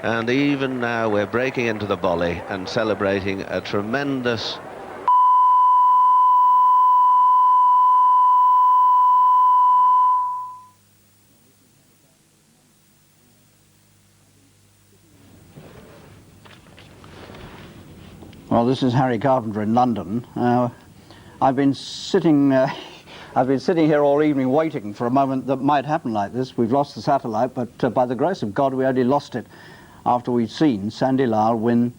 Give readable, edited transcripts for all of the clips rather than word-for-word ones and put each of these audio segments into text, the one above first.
And even now we're breaking into the volley and celebrating a tremendous Well, this is Harry Carpenter in London. I've been sitting here all evening waiting for a moment that might happen like this. We've lost the satellite, but by the grace of God, we only lost it after we'd seen Sandy Lyle win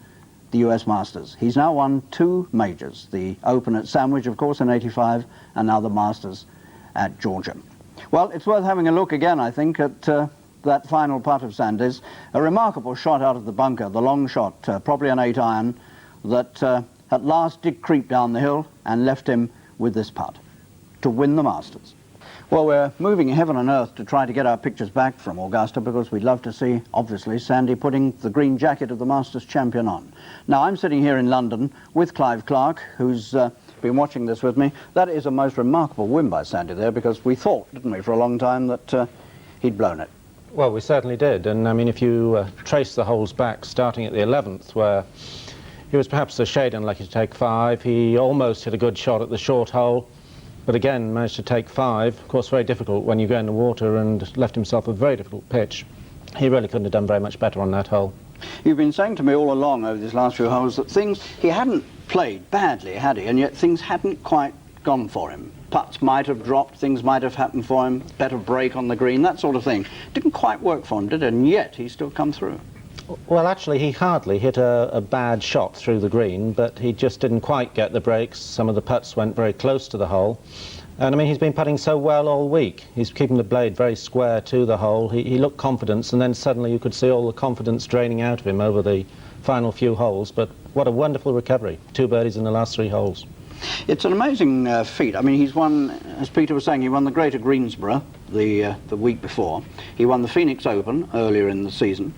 the US Masters. He's now won 2 majors, the Open at Sandwich, of course, in '85, and now the Masters at Georgia. Well, it's worth having a look again, I think, at that final putt of Sandy's. A remarkable shot out of the bunker, the long shot, probably an 8-iron, that at last did creep down the hill and left him with this putt to win the Masters. Well, we're moving heaven and earth to try to get our pictures back from Augusta because we'd love to see, obviously, Sandy putting the green jacket of the Masters champion on. Now, I'm sitting here in London with Clive Clark, who's been watching this with me. That is a most remarkable win by Sandy there, because we thought, didn't we, for a long time that he'd blown it. Well, we certainly did, and I mean, if you trace the holes back, starting at the 11th, where he was perhaps a shade unlucky to take 5. He almost hit a good shot at the short hole, but again managed to take 5. Of course, very difficult when you go in the water, and left himself a very difficult pitch. He really couldn't have done very much better on that hole. You've been saying to me all along over these last few holes that he hadn't played badly, had he? And yet things hadn't quite gone for him. Putts might have dropped, things might have happened for him, better break on the green, that sort of thing. Didn't quite work for him, did it? And yet he's still come through. Well, actually, he hardly hit a bad shot through the green, but he just didn't quite get the breaks. Some of the putts went very close to the hole. And, I mean, he's been putting so well all week. He's keeping the blade very square to the hole. He looked confident, and then suddenly you could see all the confidence draining out of him over the final few holes. But what a wonderful recovery. 2 birdies in the last 3 holes. It's an amazing feat. I mean, he's won, as Peter was saying, he won the Greater Greensboro the week before. He won the Phoenix Open earlier in the season.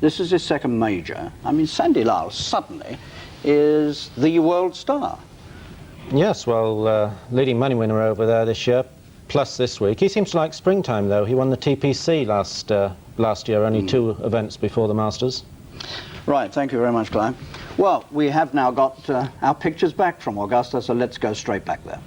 This is his 2nd major. I mean, Sandy Lyle suddenly is the world star. Yes, well, leading money winner over there this year, plus this week. He seems to like springtime, though. He won the TPC last year, only 2 events before the Masters. Right, thank you very much, Clive. Well, we have now got our pictures back from Augusta, so let's go straight back there.